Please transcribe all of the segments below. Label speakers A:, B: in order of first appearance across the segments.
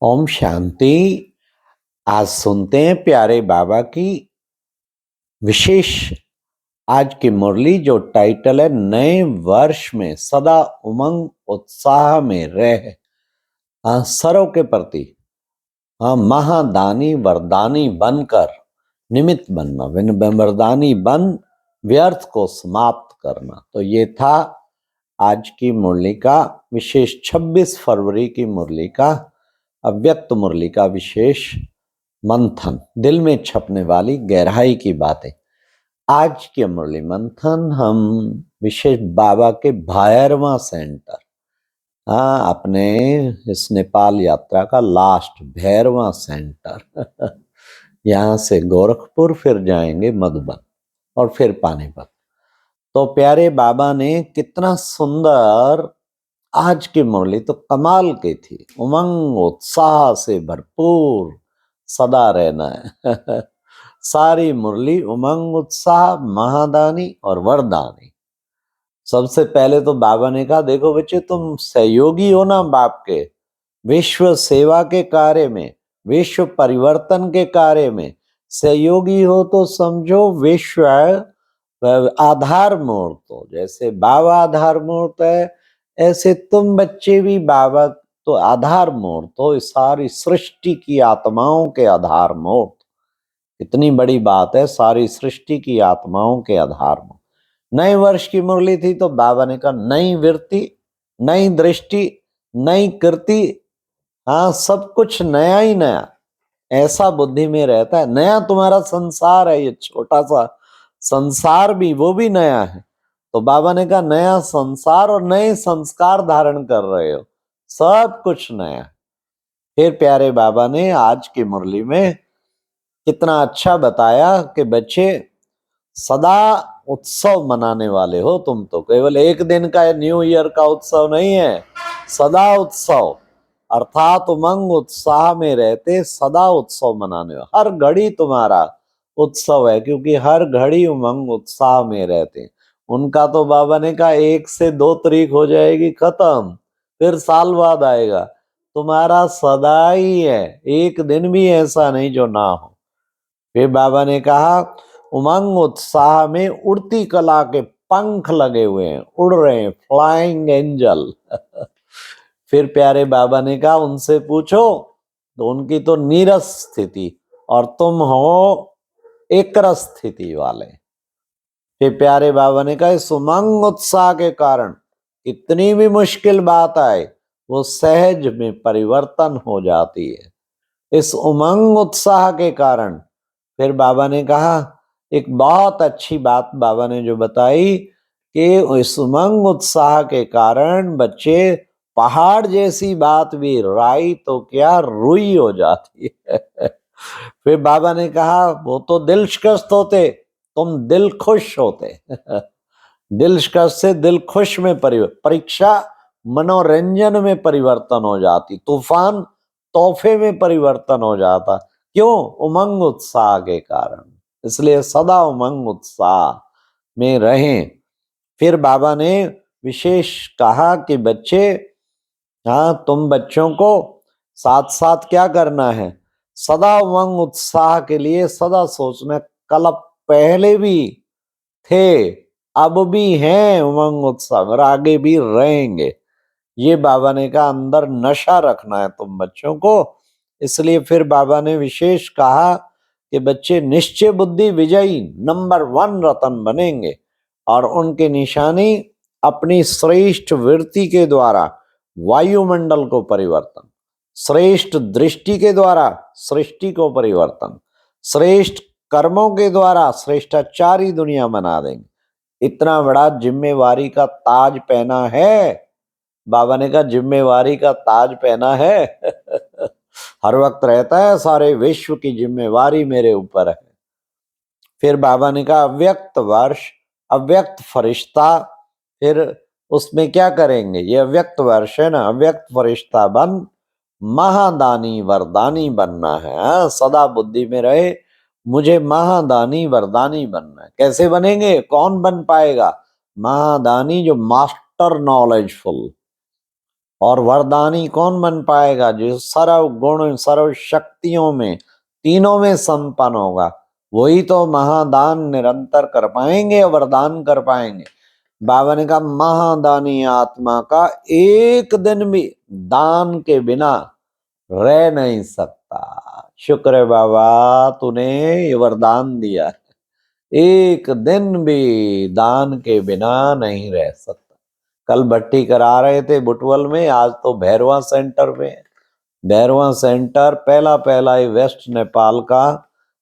A: ओम शांति। आज सुनते हैं प्यारे बाबा की विशेष आज की मुरली, जो टाइटल है नए वर्ष में सदा उमंग उत्साह में रह। सर्व के प्रति महादानी वरदानी बनकर निमित्त बनना, वरदानी बन व्यर्थ को समाप्त करना। तो ये था आज की मुरली का विशेष 26 फरवरी की मुरली का अव्यक्त मुरली का विशेष मंथन, दिल में छपने वाली गहराई की बातें। आज के मुरली मंथन हम विशेष बाबा के 12वां सेंटर, अपने इस नेपाल यात्रा का लास्ट 12वां सेंटर यहाँ से गोरखपुर, फिर जाएंगे मधुबन और फिर पानीपत। तो प्यारे बाबा ने कितना सुंदर आज की मुरली तो कमाल की थी। उमंग उत्साह से भरपूर सदा रहना है सारी मुरली उमंग उत्साह, महादानी और वरदानी। सबसे पहले तो बाबा ने कहा, देखो बच्चे, तुम सहयोगी हो ना बाप के, विश्व सेवा के कार्य में, विश्व परिवर्तन के कार्य में सहयोगी हो। तो समझो विश्व आधार मूर्त हो। जैसे बाबा आधार मूर्त है, ऐसे तुम बच्चे भी बाबा तो आधार मूर्त हो, सारी सृष्टि की आत्माओं के आधार मूर्त। इतनी बड़ी बात है, सारी सृष्टि की आत्माओं के आधार मूर्त। नए वर्ष की मुरली थी तो बाबा ने कहा, नई वृत्ति, नई दृष्टि, नई कृति, सब कुछ नया ही नया। ऐसा बुद्धि में रहता है। नया तुम्हारा संसार है, ये छोटा सा संसार भी, वो भी नया है। तो बाबा ने कहा, नया संसार और नए संस्कार धारण कर रहे हो, सब कुछ नया। फिर प्यारे बाबा ने आज की मुरली में कितना अच्छा बताया कि बच्चे सदा उत्सव मनाने वाले हो तुम। तो केवल एक दिन का न्यू ईयर का उत्सव नहीं है, सदा उत्सव, अर्थात उमंग उत्साह में रहते सदा उत्सव मनाने। हर घड़ी तुम्हारा उत्सव है, क्योंकि हर घड़ी उमंग उत्साह में रहते। उनका तो बाबा ने कहा 1 से 2 तारीख हो जाएगी खत्म, फिर साल बाद आएगा। तुम्हारा सदा ही है, एक दिन भी ऐसा नहीं जो ना हो। फिर बाबा ने कहा, उमंग उत्साह में उड़ती कला के पंख लगे हुए हैं, उड़ रहे हैं, फ्लाइंग एंजल फिर प्यारे बाबा ने कहा, उनसे पूछो, तो उनकी तो नीरस स्थिति और तुम हो एकरस स्थिति वाले। फिर प्यारे बाबा ने कहा, इस उमंग उत्साह के कारण कितनी भी मुश्किल बात आए, वो सहज में परिवर्तन हो जाती है। इस उमंग उत्साह के कारण फिर बाबा ने कहा, एक बहुत अच्छी बात बाबा ने जो बताई कि इस उमंग उत्साह के कारण बच्चे पहाड़ जैसी बात भी राई तो क्या रुई हो जाती है फिर बाबा ने कहा, वो तो दिल शिकस्त होते, तुम दिल खुश होते दिल शिकस्त से दिल खुश में परीक्षा मनोरंजन में परिवर्तन हो जाती, तूफान तोहफे में परिवर्तन हो जाता। क्यों? उमंग उत्साह के कारण। इसलिए सदा उमंग उत्साह में रहें। फिर बाबा ने विशेष कहा कि बच्चे, तुम बच्चों को साथ साथ क्या करना है, सदा उमंग उत्साह के लिए सदा सोचना, कल पहले भी थे, अब भी हैं उमंग उत्साह और आगे भी रहेंगे। ये बाबा ने कहा, अंदर नशा रखना है तुम बच्चों को। इसलिए फिर बाबा ने विशेष कहा कि बच्चे निश्चय बुद्धि विजयी नंबर 1 रतन बनेंगे, और उनकी निशानी अपनी श्रेष्ठ वृत्ति के द्वारा वायुमंडल को परिवर्तन, श्रेष्ठ दृष्टि के द्वारा सृष्टि को परिवर्तन, श्रेष्ठ कर्मों के द्वारा श्रेष्ठाचारी दुनिया बना देंगे। इतना बड़ा जिम्मेवारी का ताज पहना है। बाबा ने कहा, जिम्मेवारी का ताज पहना है हर वक्त रहता है, सारे विश्व की जिम्मेवारी मेरे ऊपर है। फिर बाबा ने कहा, अव्यक्त वर्ष, अव्यक्त फरिश्ता। फिर उसमें क्या करेंगे, ये अव्यक्त वर्ष है ना, अव्यक्त फरिश्ता बन महादानी वरदानी बनना है। सदा बुद्धि में रहे, मुझे महादानी वरदानी बनना है। कैसे बनेंगे, कौन बन पाएगा? महादानी जो मास्टर नॉलेजफुल और वरदानी कौन बन पाएगा? जो सर्व गुण सर्व शक्तियों में तीनों में संपन्न होगा, वही तो महादान निरंतर कर पाएंगे, वरदान कर पाएंगे। बाबा ने कहा महादानी आत्मा का एक दिन भी दान के बिना रह नहीं सकता। शुक्र है बाबा, तूने ये वरदान दिया, एक दिन भी दान के बिना नहीं रह सकता। कल भट्टी करा रहे थे बुटवल में, आज तो भैरवा सेंटर में। भैरवा सेंटर पहला ही वेस्ट नेपाल का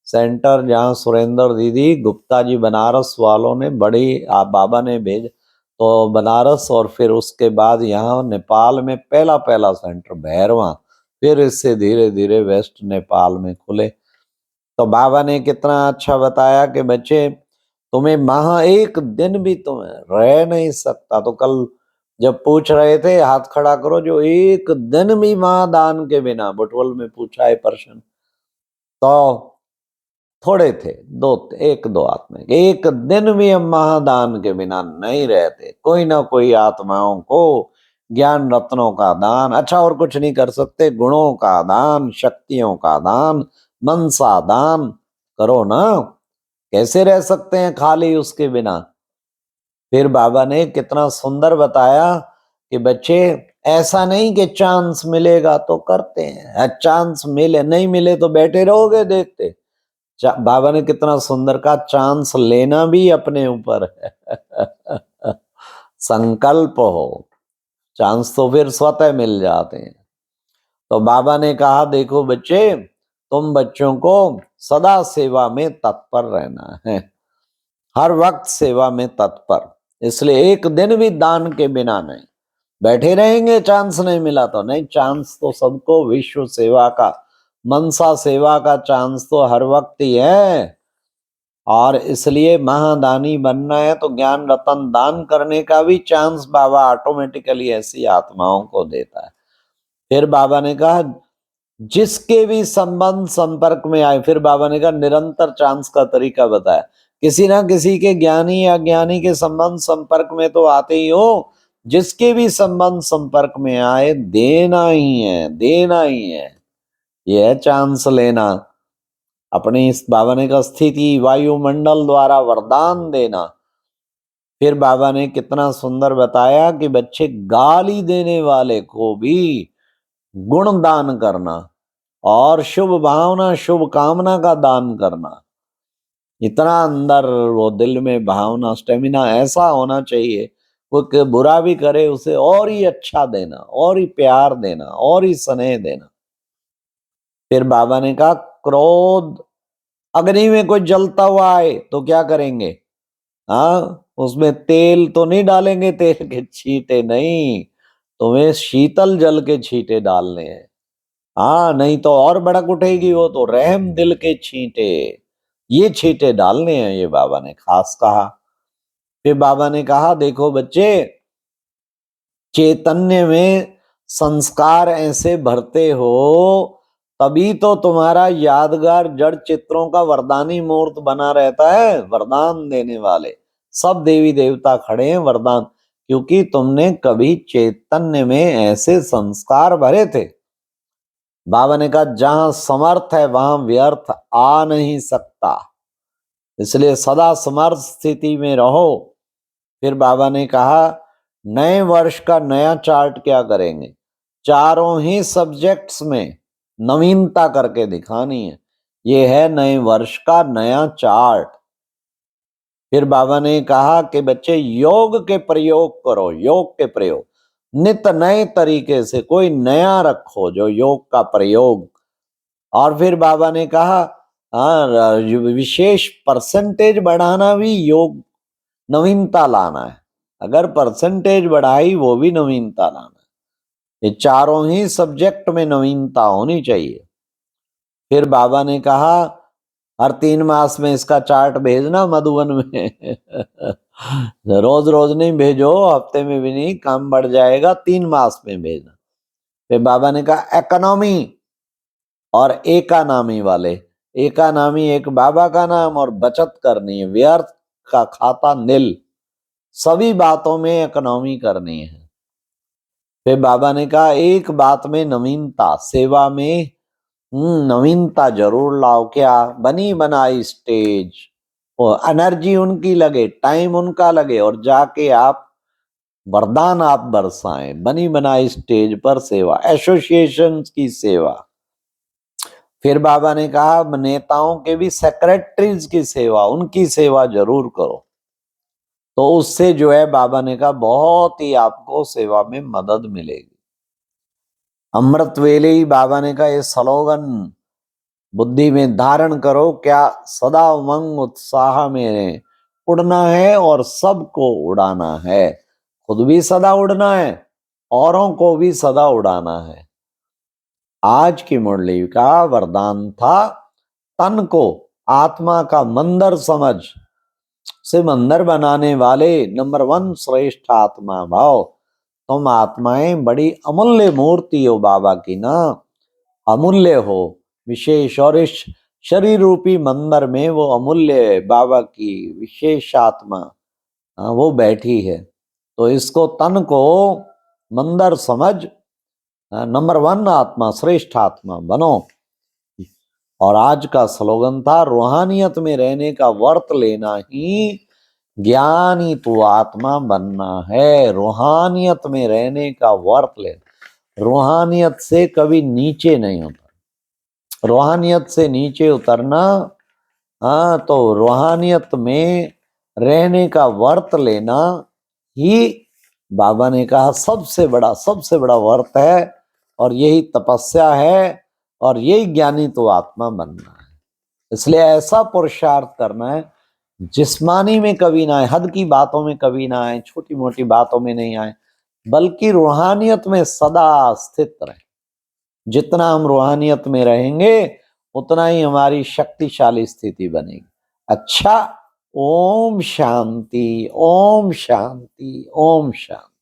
A: सेंटर, जहाँ सुरेंद्र दीदी गुप्ता जी बनारस वालों ने बड़ी बाबा ने भेज तो बनारस, और फिर उसके बाद यहाँ नेपाल में पहला सेंटर भैरवा, फिर इससे धीरे धीरे वेस्ट नेपाल में खुले। तो बाबा ने कितना अच्छा बताया कि बच्चे तुम्हें एक दिन भी तुम्हें रह नहीं सकता। तो कल जब पूछ रहे थे हाथ खड़ा करो, जो एक दिन भी महादान के बिना, बुटवल में पूछा है प्रश्न, तो थोड़े थे, एक दो आत्मा, एक दिन भी हम महादान के बिना नहीं रहते। कोई ना कोई आत्माओं को ज्ञान रत्नों का दान, अच्छा और कुछ नहीं कर सकते, गुणों का दान, शक्तियों का दान, मनसा दान करो ना। कैसे रह सकते हैं खाली उसके बिना? फिर बाबा ने कितना सुंदर बताया कि बच्चे ऐसा नहीं कि चांस मिलेगा तो करते हैं, चांस मिले नहीं मिले तो बैठे रहोगे देखते। बाबा ने कितना सुंदर कहा, चांस लेना भी अपने ऊपर है संकल्प हो, चांस तो फिर स्वतः मिल जाते हैं। तो बाबा ने कहा देखो बच्चे, तुम बच्चों को सदा सेवा में तत्पर रहना है, हर वक्त सेवा में तत्पर। इसलिए एक दिन भी दान के बिना नहीं बैठे रहेंगे, चांस नहीं मिला तो नहीं। चांस तो सबको विश्व सेवा का, मनसा सेवा का चांस तो हर वक्त ही है। और इसलिए महादानी बनना है तो ज्ञान रतन दान करने का भी चांस बाबा ऑटोमेटिकली ऐसी आत्माओं को देता है। फिर बाबा ने कहा जिसके भी संबंध संपर्क में आए, फिर बाबा ने कहा निरंतर चांस का तरीका बताया, किसी ना किसी के ज्ञानी या ज्ञानी के संबंध संपर्क में तो आते ही हो, जिसके भी संबंध संपर्क में आए देना ही है, देना ही है। यह है चांस लेना। अपनी इस बाबा ने कहा स्थिति वायुमंडल द्वारा वरदान देना। फिर बाबा ने कितना सुंदर बताया कि बच्चे गाली देने वाले को भी गुण दान करना और शुभ भावना शुभ कामना का दान करना। इतना अंदर वो दिल में भावना स्टेमिना ऐसा होना चाहिए, कोई बुरा भी करे उसे और ही अच्छा देना, और ही प्यार देना, और ही स्नेह देना। फिर बाबा ने कहा क्रोध, अग्नि में कोई जलता हुआ आए तो क्या करेंगे? हाँ, उसमें तेल तो नहीं डालेंगे, तेल के छींटे नहीं, तुम्हें शीतल जल के छींटे डालने हैं। हाँ, नहीं तो और भड़क उठेगी वो, तो रहम दिल के छींटे, ये छींटे डालने हैं, ये बाबा ने खास कहा। फिर बाबा ने कहा देखो बच्चे, चैतन्य में संस्कार ऐसे भरते हो तभी तो तुम्हारा यादगार जड़ चित्रों का वरदानी मूर्त बना रहता है। वरदान देने वाले सब देवी देवता खड़े हैं वरदान, क्योंकि तुमने कभी चैतन्य में ऐसे संस्कार भरे थे। बाबा ने कहा जहां समर्थ है वहां व्यर्थ आ नहीं सकता, इसलिए सदा समर्थ स्थिति में रहो। फिर बाबा ने कहा नए वर्ष का नया चार्ट क्या करेंगे? चारों ही सब्जेक्ट्स में नवीनता करके दिखानी है, ये है नए वर्ष का नया चार्ट। फिर बाबा ने कहा कि बच्चे योग के प्रयोग करो, योग के प्रयोग नित नए तरीके से कोई नया रखो जो योग का प्रयोग। और फिर बाबा ने कहा हाँ, विशेष परसेंटेज बढ़ाना भी योग नवीनता लाना है, अगर परसेंटेज बढ़ाई वो भी नवीनता लाना है। ये चारों ही सब्जेक्ट में नवीनता होनी चाहिए। फिर बाबा ने कहा हर 3 मास में इसका चार्ट भेजना मधुबन में रोज रोज नहीं भेजो, हफ्ते में भी नहीं, काम बढ़ जाएगा, 3 मास में भेजना। फिर बाबा ने कहा इकोनॉमी और एकानामी वाले, एकानामी एक बाबा का नाम और बचत करनी है, व्यर्थ का खाता नील, सभी बातों में इकोनॉमी करनी है। फिर बाबा ने कहा एक बात में नवीनता, सेवा में नवीनता जरूर लाओ। क्या? बनी बनाई स्टेज, और एनर्जी उनकी लगे, टाइम उनका लगे, और जाके आप वरदान आप बरसाएं। बनी बनाई स्टेज पर सेवा, एसोसिएशन की सेवा। फिर बाबा ने कहा नेताओं के भी सेक्रेटरीज की सेवा, उनकी सेवा जरूर करो। तो उससे जो है बाबा ने कहा बहुत ही आपको सेवा में मदद मिलेगी। अमृत वेले ही बाबा ने कहा ये स्लोगन बुद्धि में धारण करो। क्या? सदा उमंग उत्साह में उड़ना है और सबको उड़ाना है। खुद भी सदा उड़ना है, औरों को भी सदा उड़ाना है। आज की मुरली का वरदान था तन को आत्मा का मंदिर समझ, से मंदिर बनाने वाले नंबर 1 श्रेष्ठ आत्मा भाव। तुम आत्माएं बड़ी अमूल्य मूर्ति हो बाबा की ना, अमूल्य हो विशेष। और इस शरीर रूपी मंदिर में वो अमूल्य बाबा की विशेष आत्मा वो बैठी है। तो इसको तन को मंदिर समझ, नंबर 1 आत्मा, श्रेष्ठ आत्मा बनो। और आज का स्लोगन था रूहानियत में रहने का वर्त लेना ही ज्ञानी तो आत्मा बनना है। रूहानियत में रहने का वर्त लेना, रूहानियत से कभी नीचे नहीं होता। रूहानियत से नीचे उतरना, हाँ, तो रूहानियत में रहने का वर्त लेना ही बाबा ने कहा सबसे बड़ा वर्त है। और यही तपस्या है, और यही ज्ञानी तो आत्मा बनना है। इसलिए ऐसा पुरुषार्थ करना है जिस्मानी में कभी ना आए, हद की बातों में कभी ना आए, छोटी मोटी बातों में नहीं आए, बल्कि रूहानियत में सदा स्थित रहे। जितना हम रूहानियत में रहेंगे उतना ही हमारी शक्तिशाली स्थिति बनेगी। अच्छा, ओम शांति, ओम शांति, ओम शांति।